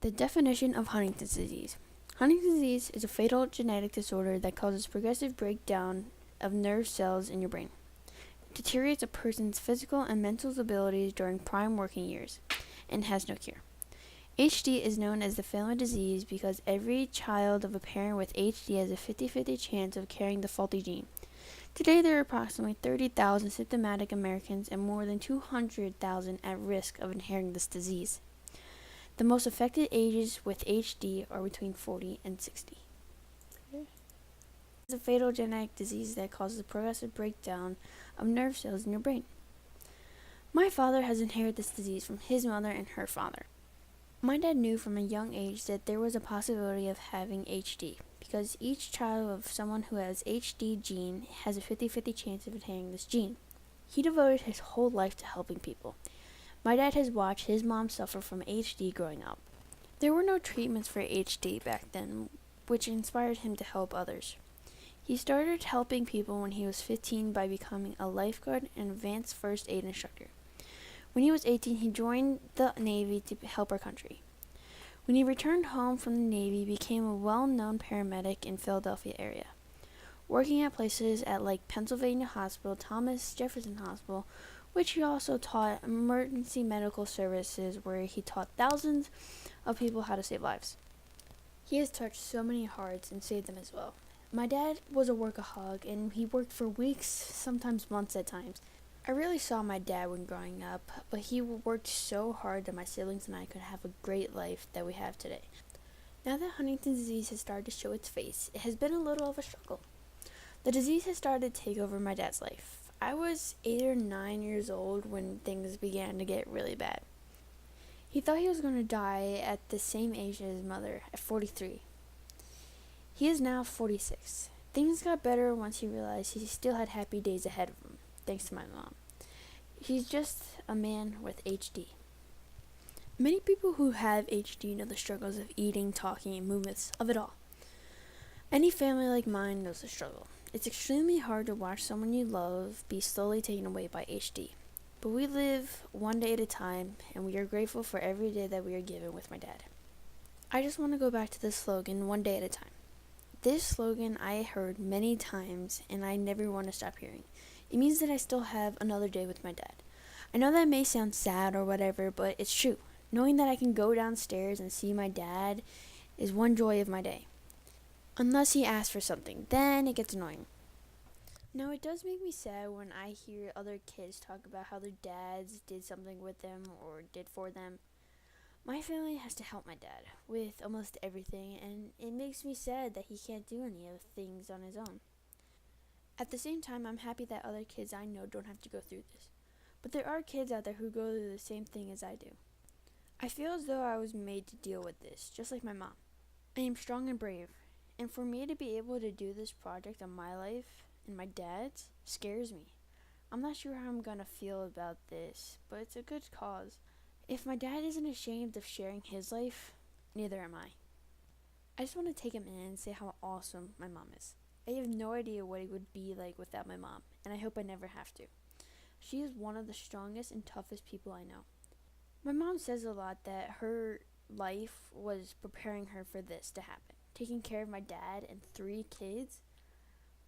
The definition of Huntington's disease. Huntington's disease is a fatal genetic disorder that causes progressive breakdown of nerve cells in your brain. It deteriorates a person's physical and mental abilities during prime working years and has no cure. HD is known as the family disease because every child of a parent with HD has a 50-50 chance of carrying the faulty gene. Today, there are approximately 30,000 symptomatic Americans and more than 200,000 at risk of inheriting this disease. The most affected ages with HD are between 40 and 60. It's a fatal genetic disease that causes a progressive breakdown of nerve cells in your brain. My father has inherited this disease from his mother and her father. My dad knew from a young age that there was a possibility of having HD because each child of someone who has HD gene has a 50-50 chance of inheriting this gene. He devoted his whole life to helping people. My dad has watched his mom suffer from HD growing up. There were no treatments for HD back then, which inspired him to help others. He started helping people when he was 15 by becoming a lifeguard and advanced first aid instructor. When he was 18, he joined the Navy to help our country. When he returned home from the Navy, he became a well-known paramedic in Philadelphia area, working at places at like Pennsylvania Hospital, Thomas Jefferson Hospital, which he also taught emergency medical services where he taught thousands of people how to save lives. He has touched so many hearts and saved them as well. My dad was a workaholic and he worked for weeks, sometimes months at times. I really saw my dad when growing up, but he worked so hard that my siblings and I could have a great life that we have today. Now that Huntington's disease has started to show its face, it has been a little of a struggle. The disease has started to take over my dad's life. I was 8 or 9 years old when things began to get really bad. He thought he was going to die at the same age as his mother, at 43. He is now 46. Things got better once he realized he still had happy days ahead of him, thanks to my mom. He's just a man with HD. Many people who have HD know the struggles of eating, talking, and movements of it all. Any family like mine knows the struggle. It's extremely hard to watch someone you love be slowly taken away by HD. But we live one day at a time, and we are grateful for every day that we are given with my dad. I just want to go back to the slogan, one day at a time. This slogan I heard many times, and I never want to stop hearing. It means that I still have another day with my dad. I know that may sound sad or whatever, but it's true. Knowing that I can go downstairs and see my dad is one joy of my day. Unless he asks for something, then it gets annoying. Now, it does make me sad when I hear other kids talk about how their dads did something with them or did for them. My family has to help my dad with almost everything, and it makes me sad that he can't do any of the things on his own. At the same time, I'm happy that other kids I know don't have to go through this. But there are kids out there who go through the same thing as I do. I feel as though I was made to deal with this, just like my mom. I am strong and brave. And for me to be able to do this project on my life and my dad's scares me. I'm not sure how I'm going to feel about this, but it's a good cause. If my dad isn't ashamed of sharing his life, neither am I. I just want to take him in and say how awesome my mom is. I have no idea what it would be like without my mom, and I hope I never have to. She is one of the strongest and toughest people I know. My mom says a lot that her life was preparing her for this to happen. Taking care of my dad and 3 kids,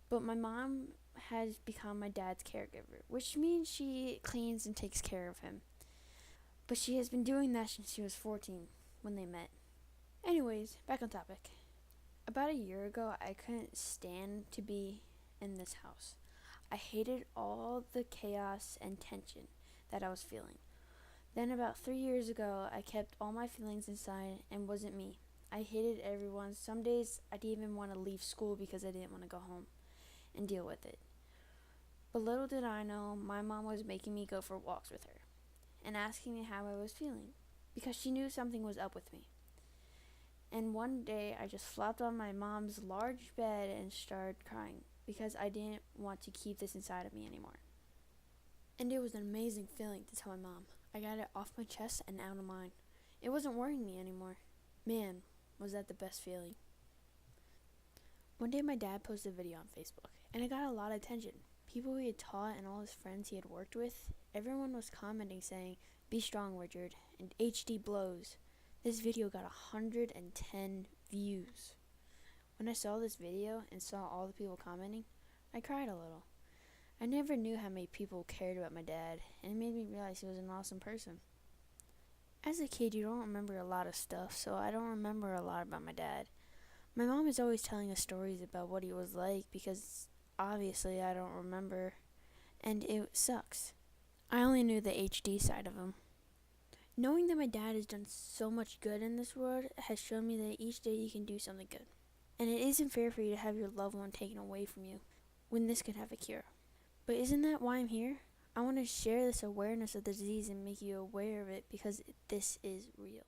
but my mom has become my dad's caregiver, which means she cleans and takes care of him. But she has been doing that since she was 14 when they met. Anyways, back on topic. About a year ago, I couldn't stand to be in this house. I hated all the chaos and tension that I was feeling. Then about 3 years ago, I kept all my feelings inside and wasn't me. I hated everyone. Some days I didn't even want to leave school because I didn't want to go home and deal with it. But little did I know, my mom was making me go for walks with her and asking me how I was feeling because she knew something was up with me. And one day I just flopped on my mom's large bed and started crying because I didn't want to keep this inside of me anymore. And it was an amazing feeling to tell my mom. I got it off my chest and out of mine. It wasn't worrying me anymore. Man, was that the best feeling. One day my dad posted a video on Facebook, and it got a lot of attention. People he had taught and all his friends he had worked with, everyone was commenting saying, "Be strong, Richard," and "HD blows." This video got 110 views. When I saw this video and saw all the people commenting, I cried a little. I never knew how many people cared about my dad, and it made me realize he was an awesome person. As a kid, you don't remember a lot of stuff, so I don't remember a lot about my dad. My mom is always telling us stories about what he was like because obviously I don't remember, and it sucks. I only knew the HD side of him. Knowing that my dad has done so much good in this world has shown me that each day you can do something good. And it isn't fair for you to have your loved one taken away from you when this could have a cure. But isn't that why I'm here? I want to share this awareness of the disease and make you aware of it because this is real.